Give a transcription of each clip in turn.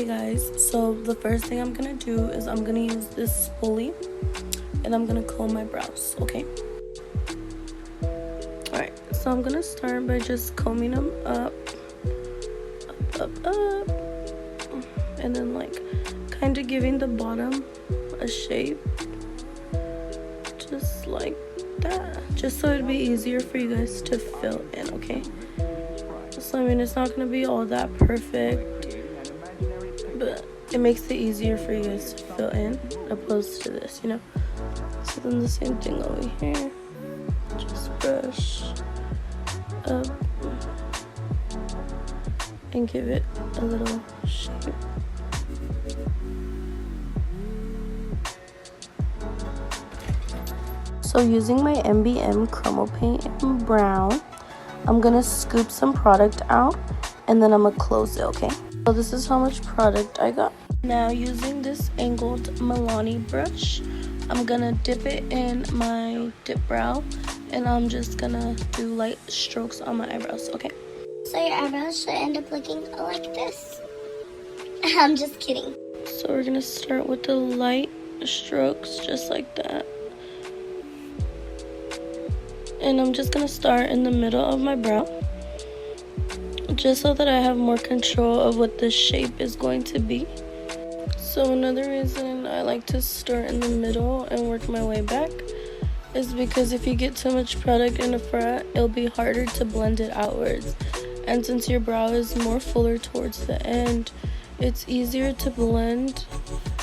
guys, so the first thing I'm gonna do is I'm gonna use this spoolie and I'm gonna comb my brows, okay? Alright, so I'm gonna start by just combing them up, and then like kind of giving the bottom a shape, just like that, just so it'd be easier for you guys to fill in, okay? So I mean, it's not gonna be all that perfect, but it makes it easier for you guys to fill in opposed to this, you know? So then the same thing over here, just brush up and give it a little shape. So using my MBM Chromo Paint in brown, I'm gonna scoop some product out and then I'm gonna close it, okay? So this is how much product I got. Now using this angled Milani brush, I'm gonna dip it in my dip brow and I'm just gonna do light strokes on my eyebrows, okay? So your eyebrows should end up looking like this. I'm just kidding. So we're gonna start with the light strokes, just like that. And I'm just gonna start in the middle of my brow, just so that I have more control of what the shape is going to be. So another reason I like to start in the middle and work my way back is because if you get too much product in the front, it'll be harder to blend it outwards. And since your brow is more fuller towards the end, it's easier to blend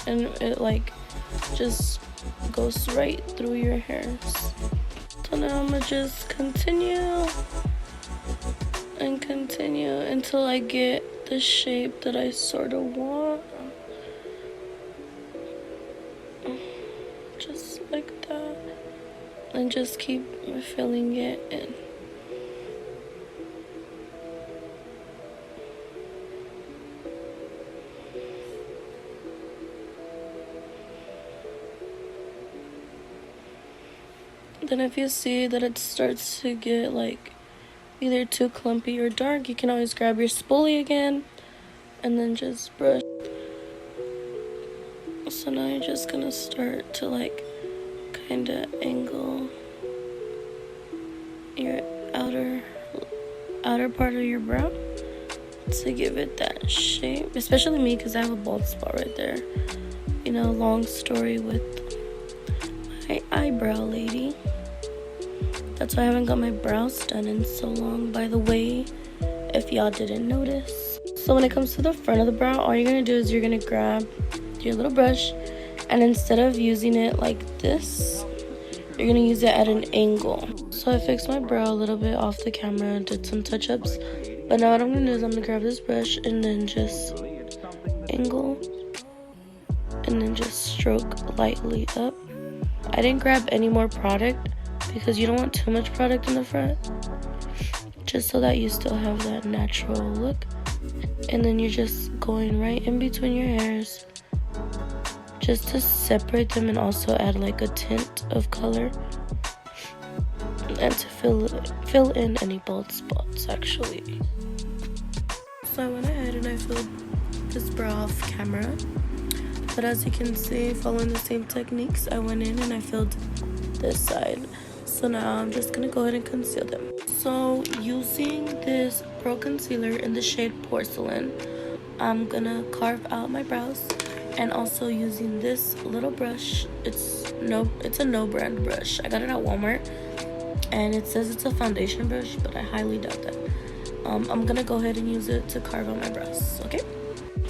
and it like just goes right through your hairs. So now I'm gonna just continue and continue until I get the shape that I sort of want. Just like that. And just keep filling it in. Then if you see that it starts to get like either too clumpy or dark, you can always grab your spoolie again and then just brush. So now you're just gonna start to like kind of angle your outer part of your brow to give it that shape, especially me because I have a bald spot right there. You know, long story with my eyebrow lady. That's why I haven't got my brows done in so long, by the way, if y'all didn't notice. So when it comes to the front of the brow, all you're gonna do is you're gonna grab your little brush, and instead of using it like this, you're gonna use it at an angle. So I fixed my brow a little bit off the camera, did some touch-ups, but now what I'm gonna do is I'm gonna grab this brush and then just angle and then just stroke lightly up. I didn't grab any more product because you don't want too much product in the front, just so that you still have that natural look. And then you're just going right in between your hairs just to separate them and also add like a tint of color and to fill in any bald spots actually. So I went ahead and I filled this brow off camera, but as you can see, following the same techniques, I went in and I filled this side. So now I'm just gonna go ahead and conceal them. So using this Pro Concealer in the shade Porcelain, I'm gonna carve out my brows, and also using this little brush. It's a no brand brush. I got it at Walmart and it says it's a foundation brush, but I highly doubt that. I'm gonna go ahead and use it to carve out my brows, okay?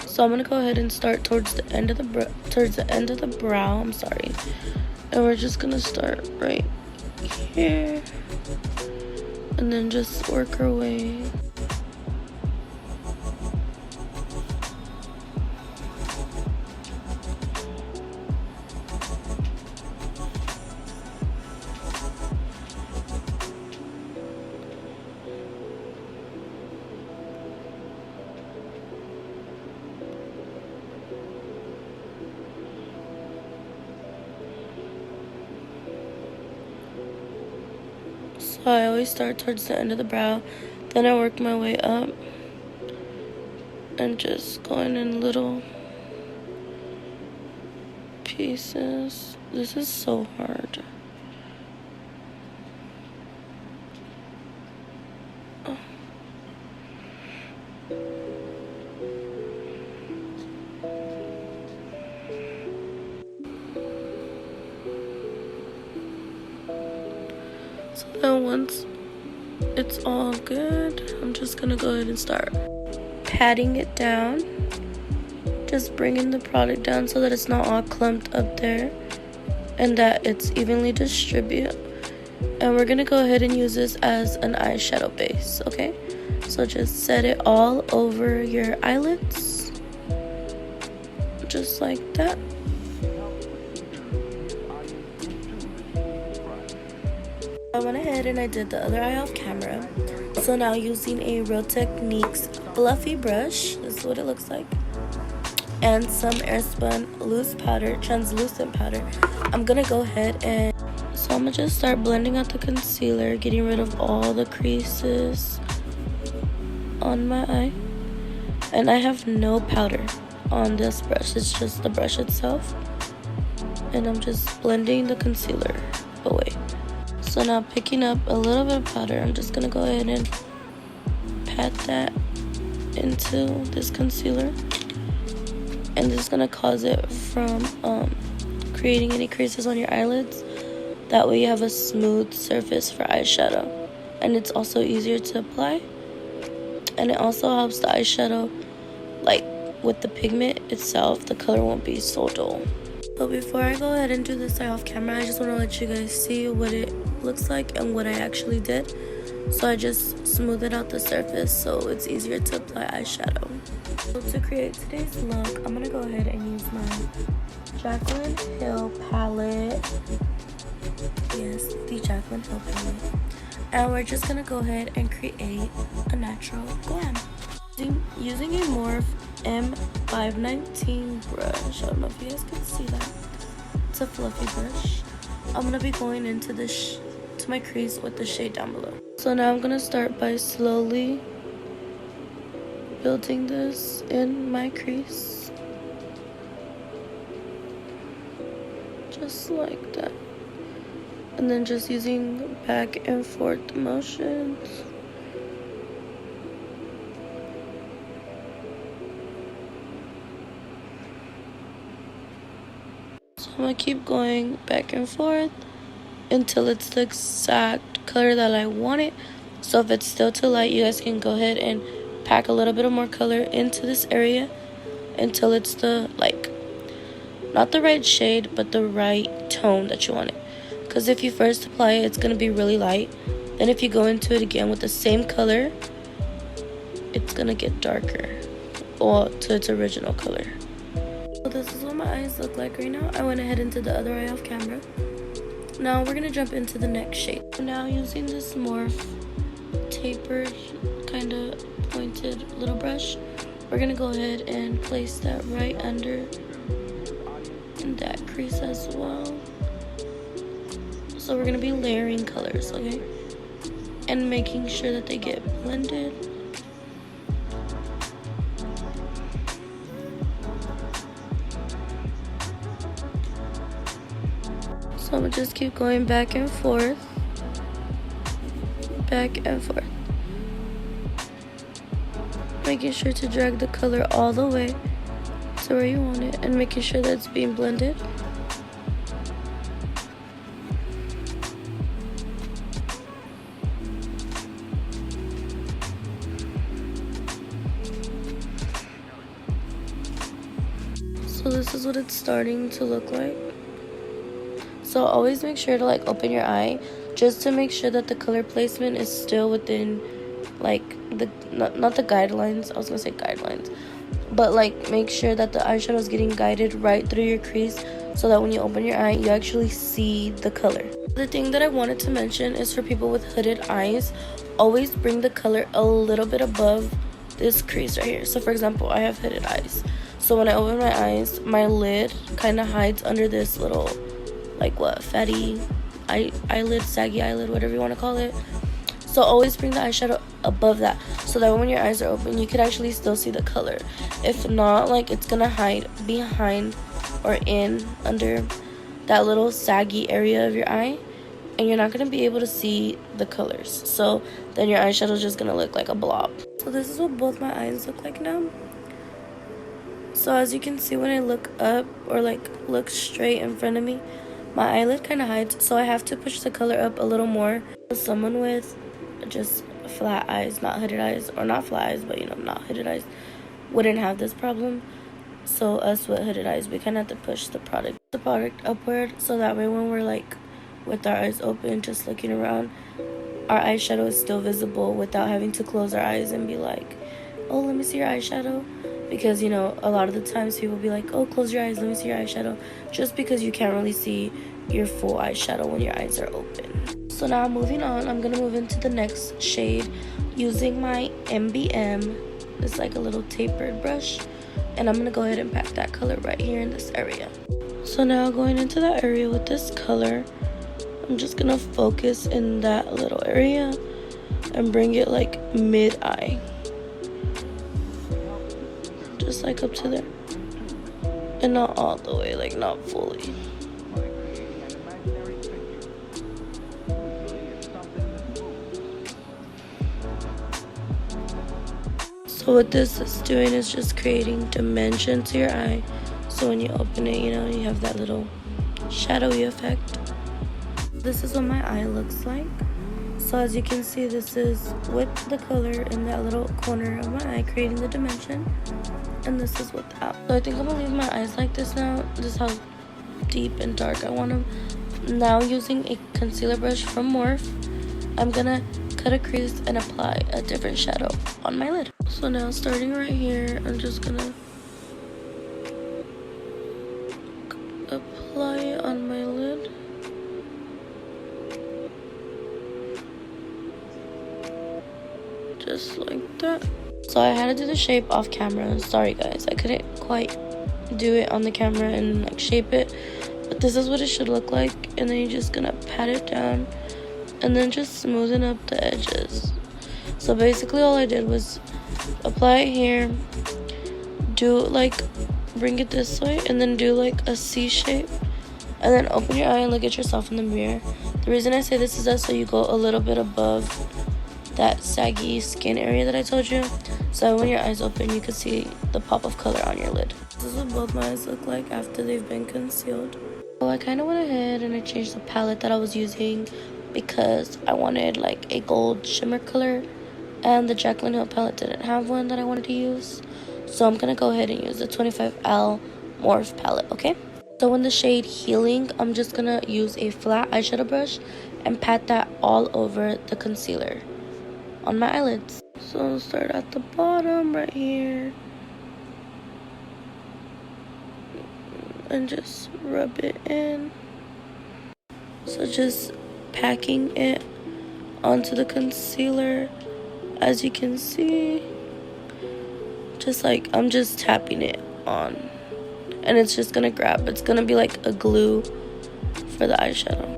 So I'm gonna go ahead and start towards the end of the brow, I'm sorry. And we're just gonna start right here and then just work our way. So I always start towards the end of the brow, then I work my way up and just going in little pieces. This is so hard. So then once it's all good, I'm just gonna go ahead and start patting it down. Just bringing the product down so that it's not all clumped up there and that it's evenly distributed. And we're gonna go ahead and use this as an eyeshadow base, okay? So just set it all over your eyelids, just like that. I went ahead and I did the other eye off camera. So now using a Real Techniques fluffy brush, this is what it looks like, and some Airspun loose powder, translucent powder, I'm gonna go ahead and I'm gonna just start blending out the concealer, getting rid of all the creases on my eye. And I have no powder on this brush, it's just the brush itself. And I'm just blending the concealer away. So now picking up a little bit of powder, I'm just gonna go ahead and pat that into this concealer. And this is gonna cause it from creating any creases on your eyelids. That way you have a smooth surface for eyeshadow. And it's also easier to apply. And it also helps the eyeshadow, like with the pigment itself, the color won't be so dull. But before I go ahead and do this eye off camera, I just want to let you guys see what it looks like and what I actually did. So I just smoothed out the surface so it's easier to apply eyeshadow. So to create today's look, I'm going to go ahead and use my Jaclyn Hill palette. Yes, the Jaclyn Hill palette. And we're just going to go ahead and create a natural glam. Using a Morphe M519 brush. I don't know if you guys can see that. It's a fluffy brush. I'm going to be going into this to my crease with the shade down below. So now I'm going to start by slowly building this in my crease. Just like that. And then just using back and forth motions. So I'm going to keep going back and forth until it's the exact color that I want it. So if it's still too light, you guys can go ahead and pack a little bit of more color into this area until it's the, like, not the right shade, but the right tone that you want it. Because if you first apply it, it's going to be really light. Then if you go into it again with the same color, it's going to get darker, or to its original color. So this is what my eyes look like right now. I went ahead and did the other eye off camera. Now we're going to jump into the next shade. Now using this Morphe tapered, kind of pointed little brush, we're going to go ahead and place that right under that crease as well. So we're going to be layering colors, okay? And making sure that they get blended. So I'm going to just keep going back and forth. Back and forth. Making sure to drag the color all the way to where you want it. And making sure that it's being blended. So this is what it's starting to look like. So always make sure to like open your eye just to make sure that the color placement is still within like the not the guidelines. I was gonna say guidelines, but like make sure that the eyeshadow is getting guided right through your crease so that when you open your eye you actually see the color. The thing that I wanted to mention is for people with hooded eyes, always bring the color a little bit above this crease right here. So for example, I have hooded eyes. So when I open my eyes, my lid kind of hides under this little, like what, fatty eyelid, saggy eyelid, whatever you want to call it. So always bring the eyeshadow above that, so that when your eyes are open, you could actually still see the color. If not, like, it's gonna hide behind or in under that little saggy area of your eye, and you're not gonna be able to see the colors. So then your eyeshadow is just gonna look like a blob. So this is what both my eyes look like now. So as you can see, when I look up or like look straight in front of me, my eyelid kind of hides, so I have to push the color up a little more. Someone with just flat eyes, not hooded eyes, or not flat eyes, but not hooded eyes, wouldn't have this problem. So us with hooded eyes, we kind of have to push the product upward, so that way when we're like with our eyes open, just looking around, our eyeshadow is still visible without having to close our eyes and be like, oh, let me see your eyeshadow. Because a lot of the times people be like, oh, close your eyes, let me see your eyeshadow, just because you can't really see your full eyeshadow when your eyes are open. So now moving on, I'm gonna move into the next shade using my MBM. It's like a little tapered brush, and I'm gonna go ahead and pack that color right here in this area. So now going into that area with this color, I'm just gonna focus in that little area and bring it like mid-eye, just like up to there, and not all the way, like not fully. So what this is doing is just creating dimension to your eye, so when you open it, you have that little shadowy effect. This is what my eye looks like. So as you can see, this is with the color in that little corner of my eye, creating the dimension, and this is without. So I think I'm gonna leave my eyes like this now. This is how deep and dark I want them. Now using a concealer brush from Morphe, I'm gonna cut a crease and apply a different shadow on my lid. So now starting right here, I'm just gonna apply it on my lid. Just like that. So I had to do the shape off camera. Sorry guys, I couldn't quite do it on the camera and like shape it, but this is what it should look like. And then you're just gonna pat it down and then just smoothen up the edges. So basically all I did was apply it here, bring it this way, and then do like a C shape, and then open your eye and look at yourself in the mirror. The reason I say this is so you go a little bit above that saggy skin area that I told you, so when your eyes open you can see the pop of color on your lid. This is what both my eyes look like after they've been concealed. So I kind of went ahead and I changed the palette that I was using because I wanted like a gold shimmer color, and the Jaclyn Hill palette didn't have one that I wanted to use, so I'm gonna go ahead and use the 25L Morphe palette. Okay, so in the shade Healing, I'm just gonna use a flat eyeshadow brush and pat that all over the concealer on my eyelids. So I'll start at the bottom right here and just rub it in. So just packing it onto the concealer, as you can see, I'm just tapping it on, and it's just gonna grab. It's gonna be like a glue for the eyeshadow.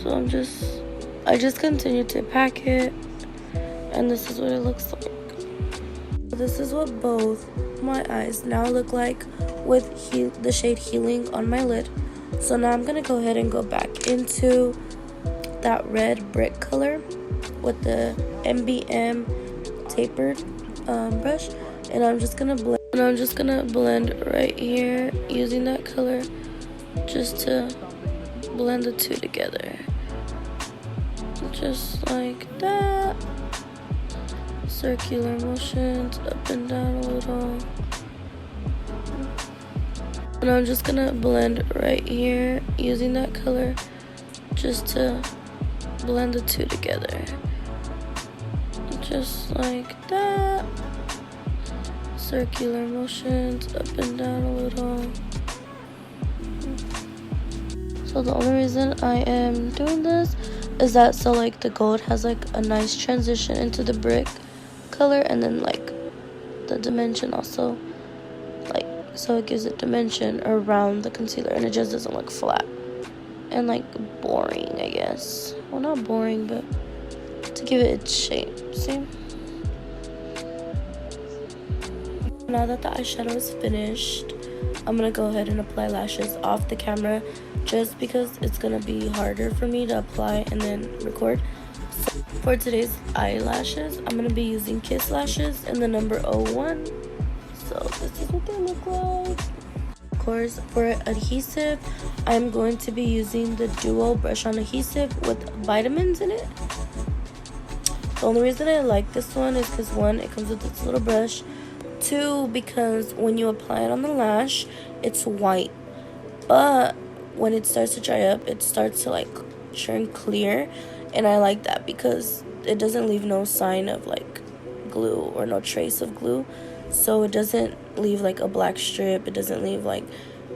So I just continue to pack it, and this is what it looks like. This is what both my eyes now look like with the shade Healing on my lid. So now I'm gonna go ahead and go back into that red brick color with the MBM tapered brush, and I'm just gonna blend right here using that color, just to blend the two together, just like that. Circular motions up and down a little, and I'm just gonna blend right here using that color, just to blend the two together, just like that. Circular motions up and down a little. So the only reason I am doing this is that so like the gold has like a nice transition into the brick color, and then like the dimension also, like, so it gives it dimension around the concealer and it just doesn't look flat and like boring, I guess. Well, not boring, but to give it its shape. See? Now that the eyeshadow is finished, I'm gonna go ahead and apply lashes off the camera, just because it's gonna be harder for me to apply and then record. So for today's eyelashes, I'm gonna be using Kiss lashes in the number 01. So this is what they look like. Of course, for adhesive, I'm going to be using the Duo brush on adhesive with vitamins in it. The only reason I like this one is because, one, it comes with this little brush. Two, because when you apply it on the lash, it's white, but when it starts to dry up, it starts to like turn clear, and I like that because it doesn't leave no sign of like glue or no trace of glue. So it doesn't leave like a black strip, it doesn't leave like,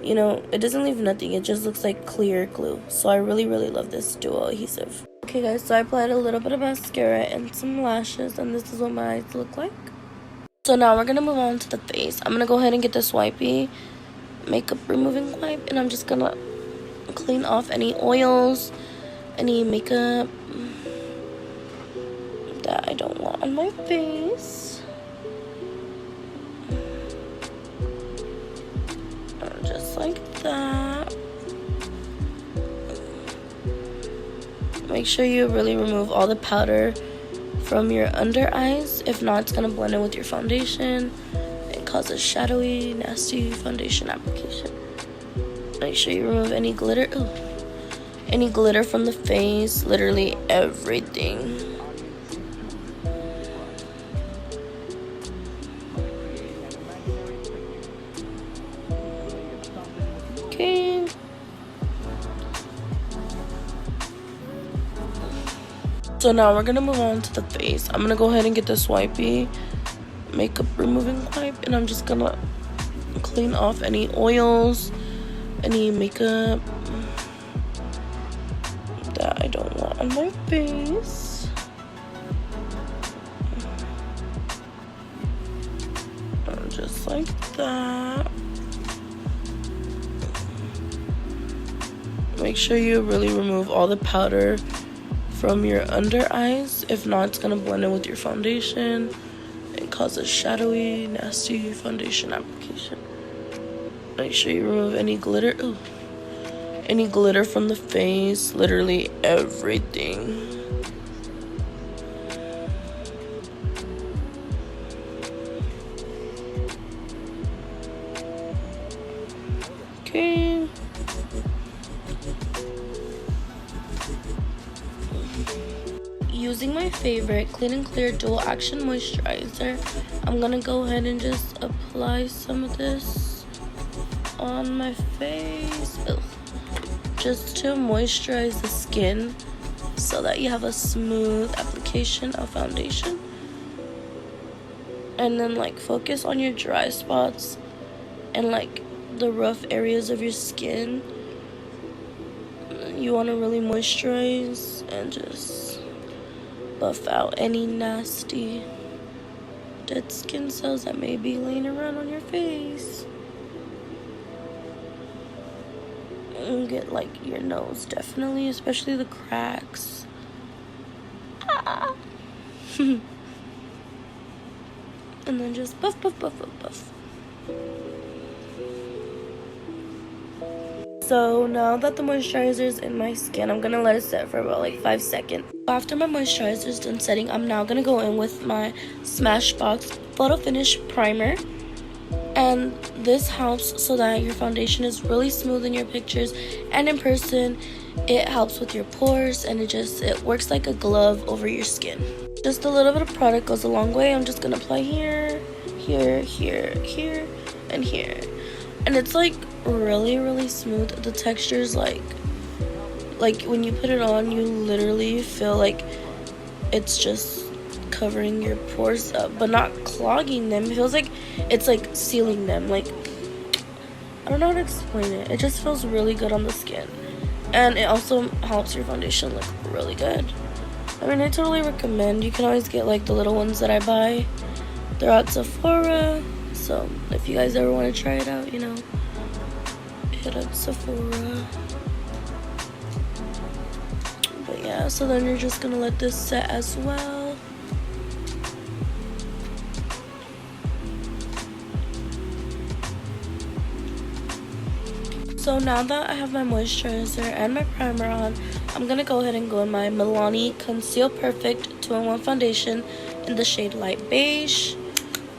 you know, it doesn't leave nothing. It just looks like clear glue. So I really love this Duo adhesive. Okay guys, so I applied a little bit of mascara and some lashes, and this is what my eyes look like. So now we're going to move on to the face. I'm going to go ahead and get this wipey, makeup removing wipe, and I'm just going to clean off any oils, any makeup that I don't want on my face. Just like that. Make sure you really remove all the powder from your under eyes. If not, it's gonna blend in with your foundation and cause a shadowy, nasty foundation application. Make sure you remove any glitter. Ooh. Any glitter from the face, literally everything. Okay. So now we're gonna move on to the face. I'm gonna go ahead and get this wipey, makeup removing wipe, and I'm just gonna clean off any oils, any makeup that I don't want on my face. Just like that. Make sure you really remove all the powder from your under eyes. If not, it's gonna blend in with your foundation and cause a shadowy, nasty foundation application. Make sure you remove any glitter. Ooh. Any glitter from the face, literally everything. Okay. Using my favorite Clean and Clear Dual Action Moisturizer, I'm gonna go ahead and just apply some of this on my face. Ugh. Just to moisturize the skin so that you have a smooth application of foundation. And then like focus on your dry spots and like the rough areas of your skin. You want to really moisturize and just buff out any nasty dead skin cells that may be laying around on your face. And get like your nose, definitely, especially the cracks. And then just buff. So now that the moisturizer is in my skin, I'm gonna let it set for about like 5 seconds. After my moisturizer is done setting, I'm now gonna go in with my Smashbox Photo Finish Primer. And this helps so that your foundation is really smooth in your pictures and in person. It helps with your pores, and it works like a glove over your skin. Just a little bit of product goes a long way. I'm just gonna apply here, and here. And it's like really smooth. The texture is like when you put it on, you literally feel like it's just covering your pores up, but not clogging them. It feels like it's like sealing them. Like, I don't know how to explain it. It just feels really good on the skin, and it also helps your foundation look really good. I mean, I totally recommend. You can always get like the little ones that I buy. They're at Sephora, so if you guys ever want to try it out, you know, hit up Sephora. yeah, so then you're just gonna let this set as well. So now that I have my moisturizer and my primer on, I'm gonna go ahead and go in my Milani Conceal Perfect 2-in-1 foundation in the shade Light Beige.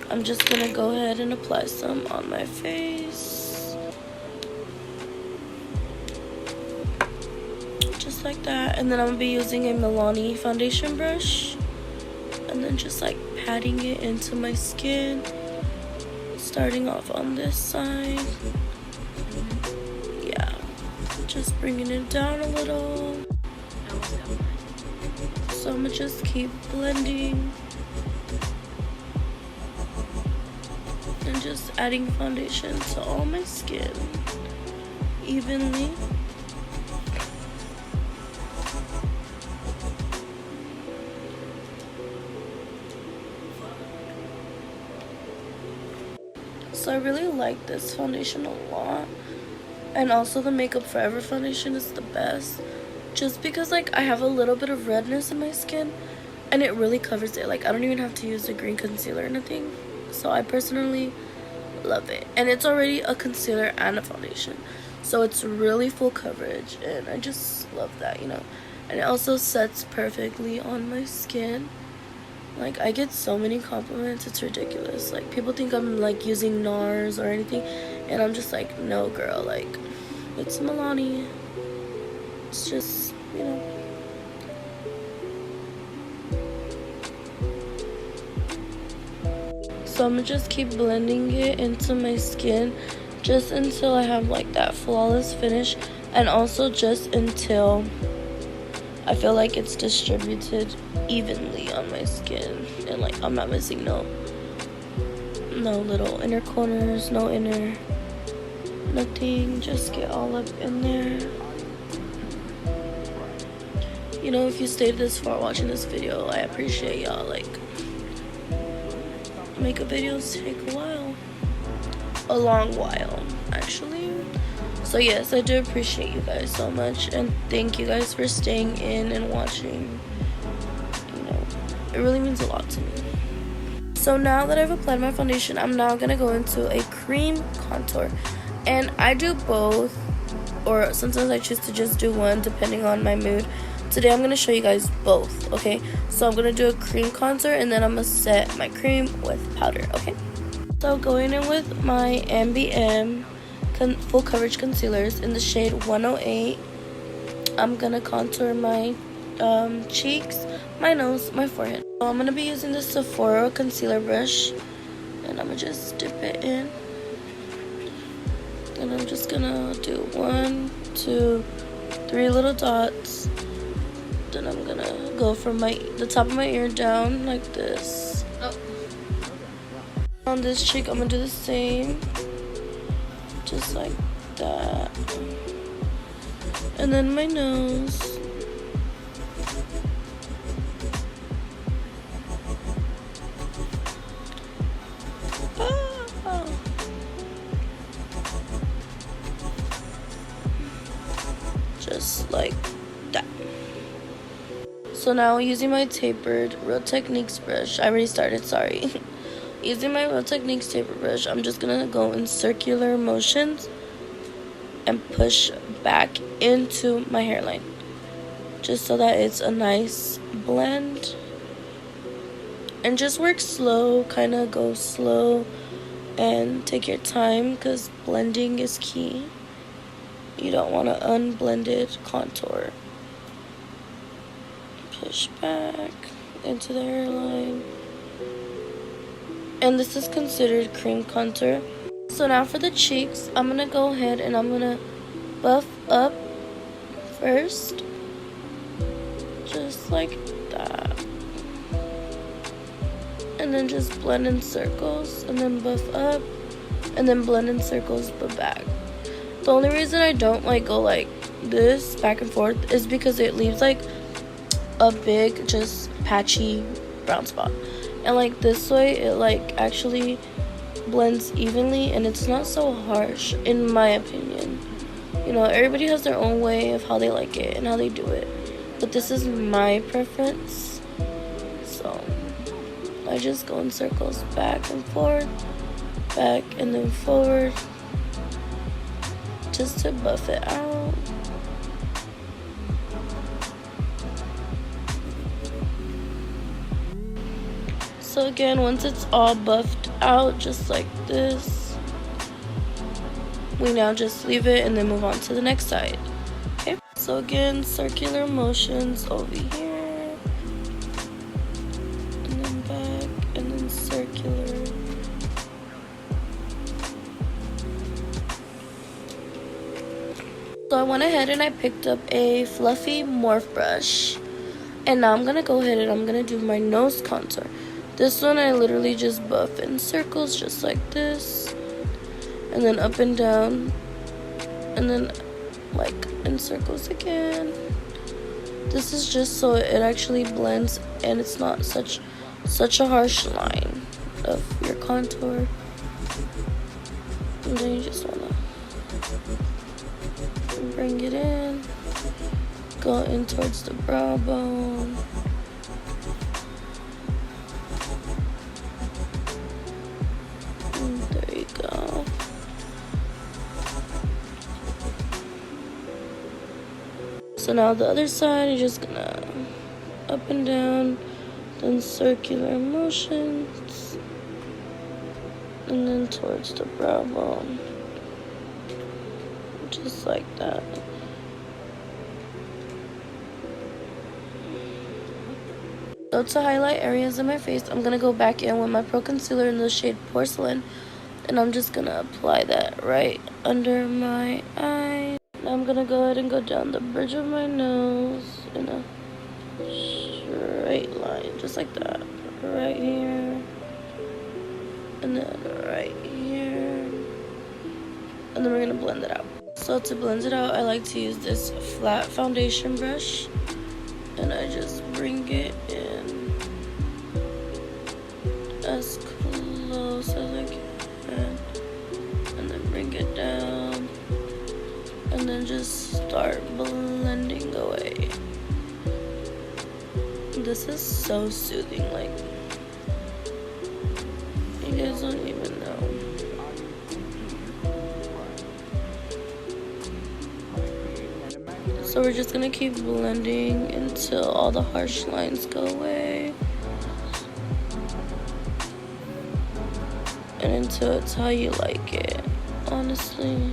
I'm just gonna go ahead and apply some on my face. Just like that. And then I'm gonna be using a Milani foundation brush. And then just like patting it into my skin. Starting off on this side. Yeah. Just bringing it down a little. So I'm gonna just keep blending. And just adding foundation to all my skin evenly. So I really like this foundation a lot. And also the Makeup Forever foundation is the best. Just because like I have a little bit of redness in my skin. And it really covers it. Like I don't even have to use a green concealer or anything. So I personally love it. And it's already a concealer and a foundation. So it's really full coverage. And I just love that, you know. And it also sets perfectly on my skin. Like I get so many compliments, it's ridiculous. Like people think I'm like using NARS or anything, and I'm just like, no girl, like it's Milani. It's just, you know. So I'm gonna just keep blending it into my skin just until I have like that flawless finish, and also just until I feel like it's distributed evenly on my skin and like I'm not missing no little inner corners, no inner nothing. Just get all up in there. You know, if you stayed this far watching this video, I appreciate y'all. Like, makeup videos take a long while actually. So yes, I do appreciate you guys so much, and thank you guys for staying in and watching. You know, it really means a lot to me. So now that I've applied my foundation, I'm now gonna go into a cream contour, and I do both, or sometimes I choose to just do one depending on my mood. Today I'm gonna show you guys both, okay? So I'm gonna do a cream contour, and then I'm gonna set my cream with powder, okay? So going in with my MBM full coverage concealers in the shade 108. I'm gonna contour my cheeks, my nose, my forehead. So I'm gonna be using the Sephora concealer brush, and I'm gonna just dip it in, and I'm just gonna do 1, 2, 3 little dots. Then I'm gonna go from the top of my ear down like this. On this cheek I'm gonna do the same, just like that. And then my nose. Just like that. So now using my tapered Real Techniques brush, I already started, sorry. Using my Real Techniques taper brush, I'm just gonna go in circular motions and push back into my hairline, just so that it's a nice blend. And just work slow, kind of go slow and take your time, because blending is key. You don't want an unblended contour. Push back into the hairline. And this is considered cream contour. So now for the cheeks, I'm gonna go ahead and I'm gonna buff up first, just like that, and then just blend in circles, and then buff up, and then blend in circles but back. The only reason I don't like go like this back and forth is because it leaves like a big just patchy brown spot. And like this way, it like actually blends evenly, and it's not so harsh, in my opinion. You know, everybody has their own way of how they like it and how they do it. but this is my preference. So I just go in circles back and forth, back and then forward, just to buff it out. So again, once it's all buffed out just like this, we now just leave it and then move on to the next side. Okay, so again, circular motions over here, and then back, and then circular. So I went ahead and I picked up a fluffy morph brush, and now I'm gonna go ahead and I'm gonna do my nose contour. This one I literally just buff in circles just like this, and then up and down, and then like in circles again. This is just so it actually blends and it's not such a harsh line of your contour. And then you just wanna bring it in, go in towards the brow bone. And there you go. So now the other side, you're just gonna up and down, then circular motions, and then towards the brow bone, just like that. So to highlight areas in my face, I'm gonna go back in with my Pro Concealer in the shade Porcelain, and I'm just gonna apply that right under my eye. I'm gonna go ahead and go down the bridge of my nose in a straight line, just like that. Right here, and then right here, and then we're gonna blend it out. So to blend it out, I like to use this flat foundation brush, and I just bring it in as close as I can, and then bring it down, and then just start blending away. This is so soothing, like, you guys don't even know. So we're just gonna keep blending until all the harsh lines go away, and until it's how you like it, honestly.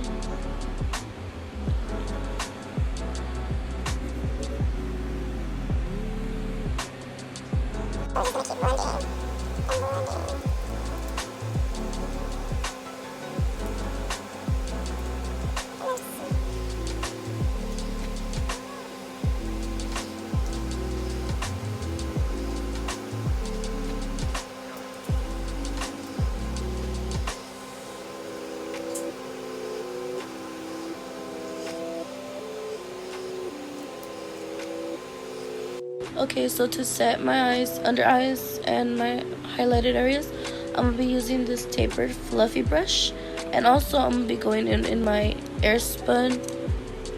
Okay, so to set my eyes, under eyes, and my highlighted areas, I'm gonna be using this tapered fluffy brush, and also I'm gonna be going in my Airspun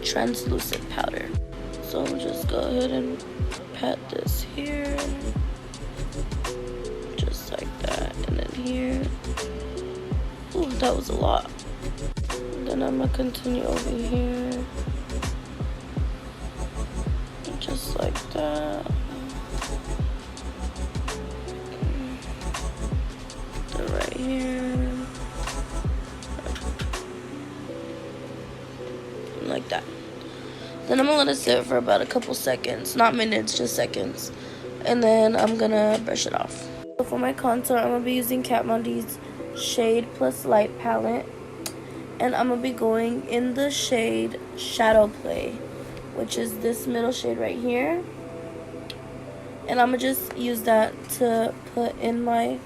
translucent powder. So I'm just go ahead and pat this here, just like that, and then here. Ooh, that was a lot. And then I'm gonna continue over here, just like that. Then right here, like that. Then I'm gonna let it sit for about a couple seconds, not minutes, just seconds, and then I'm gonna brush it off. So for my contour, I'm gonna be using Kat Von D's Shade Plus Light palette, and I'm gonna be going in the shade Shadow Play, which is this middle shade right here, and I'm gonna just use that to put in my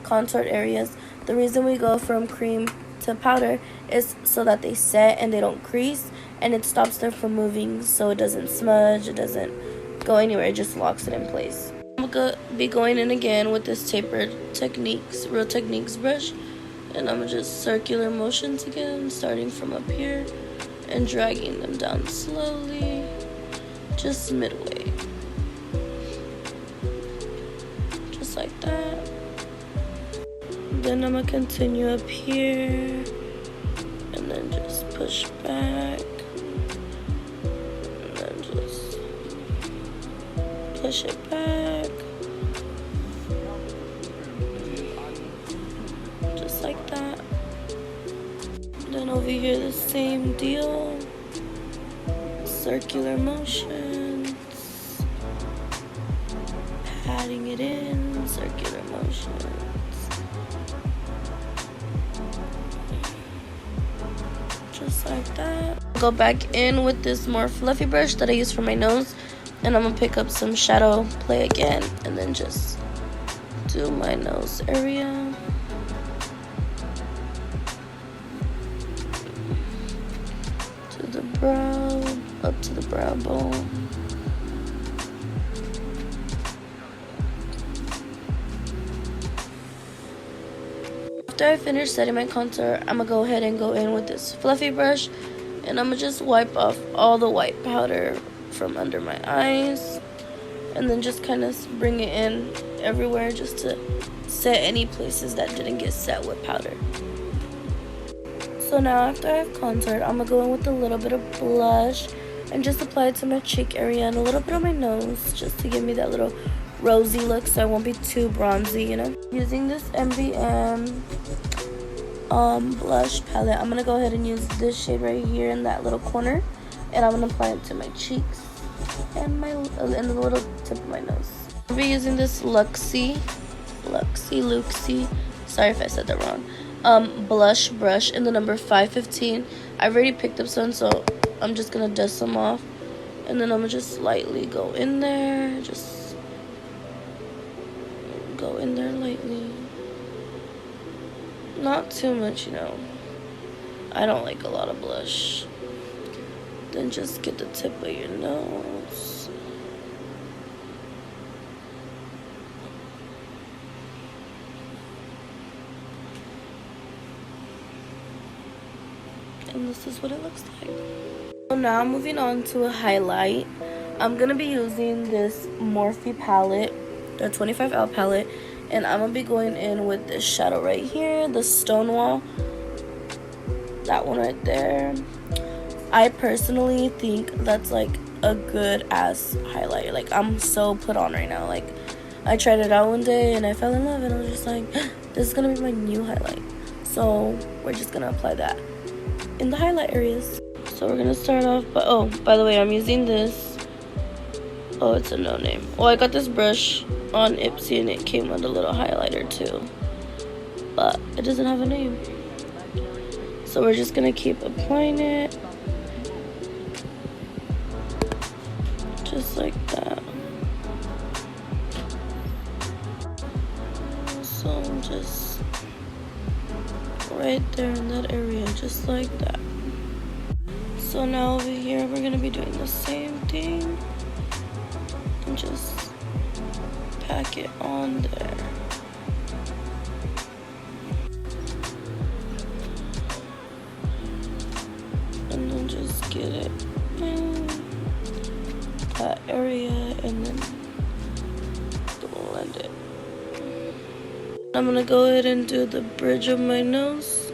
contoured areas. The reason we go from cream to powder is so that they set and they don't crease, and it stops them from moving, so it doesn't smudge, it doesn't go anywhere, it just locks it in place. I'm gonna be going in again with this tapered techniques, Real Techniques brush, and I'm just circular motions again, starting from up here and dragging them down slowly just midway. Just like that. Then I'm gonna continue up here and then just push back and then just push it back. Just like that. Then over here the same deal. Circular motions, patting it in, circular motions. Just like that. Go back in with this more fluffy brush that I use for my nose, and I'm gonna pick up some shadow play again, and then just do my nose area. To the brow. Up to the brow bone. After I finish setting my contour, I'm gonna go ahead and go in with this fluffy brush, and I'm gonna just wipe off all the white powder from under my eyes, and then just kind of bring it in everywhere just to set any places that didn't get set with powder. So now after I've contoured, I'm gonna go in with a little bit of blush and just apply it to my cheek area and a little bit on my nose just to give me that little rosy look so I won't be too bronzy, you know. Using this MBM blush palette, I'm gonna go ahead and use this shade right here in that little corner, and I'm gonna apply it to my cheeks and the little tip of my nose. I'll be using this Luxie, sorry if I said that wrong, blush brush in the number 515. I've already picked up some, so I'm just gonna dust some off, and then I'm gonna just lightly go in there, just go in there lightly, not too much, you know. I don't like a lot of blush. Then just get the tip of your nose. And this is what it looks like. So now moving on to a highlight. I'm gonna be using this Morphe palette, the 25L palette, and I'm gonna be going in with this shadow right here, the Stonewall, that one right there. I personally think that's like a good ass highlight. Like, I'm so put on right now. Like, I tried it out one day and I fell in love, and I was just like, this is gonna be my new highlight. So we're just gonna apply that in the highlight areas. So we're gonna start off by the way, I'm using this, it's a no name. Well, I got this brush on Ipsy and it came with a little highlighter too, but it doesn't have a name. So we're just gonna keep applying it just like that. So just right there in that area, just like that. So now over here we're gonna be doing the same thing and just pack it on there. And then just get it in that area and then blend it. I'm gonna go ahead and do the bridge of my nose.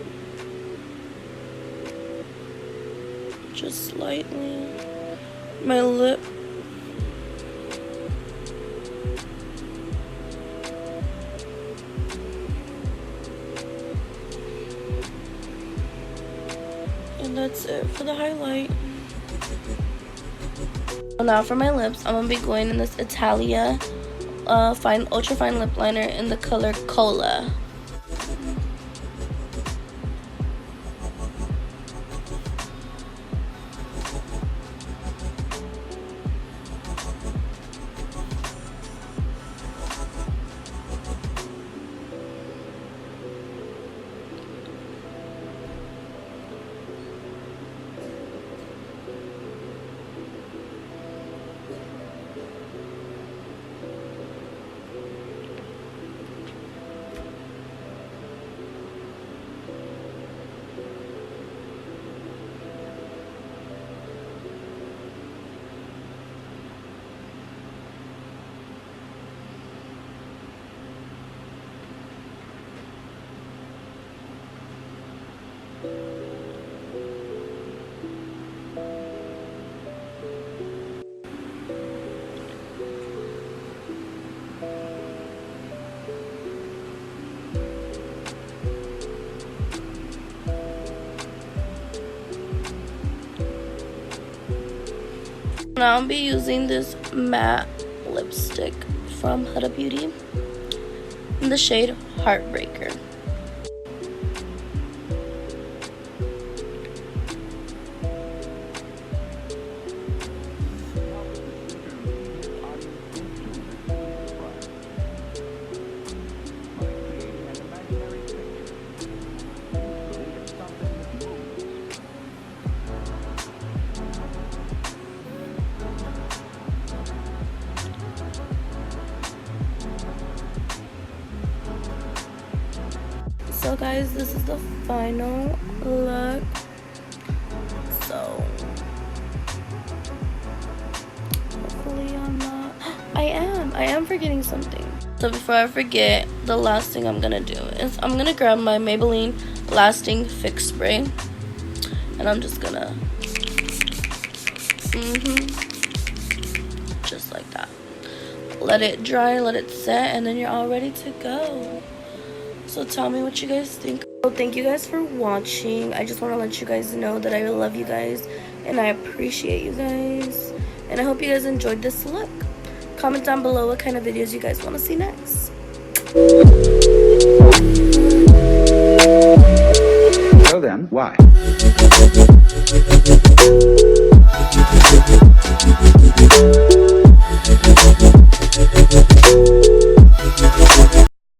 Just slightly. My lip. And that's it for the highlight. So now for my lips, I'm gonna be going in this Italia ultra fine lip liner in the color Cola. now I'll be using this matte lipstick from Huda Beauty in the shade Heartbreaker. So guys, this is the final look. So hopefully I'm not I am forgetting something. So before I forget, the last thing I'm gonna do is I'm gonna grab my Maybelline Lasting Fix Spray, and I'm just gonna just like that. Let it dry, let it set, and then you're all ready to go. So tell me what you guys think. So thank you guys for watching. I just want to let you guys know that I love you guys and I appreciate you guys. And I hope you guys enjoyed this look. Comment down below what kind of videos you guys want to see next. So then, why?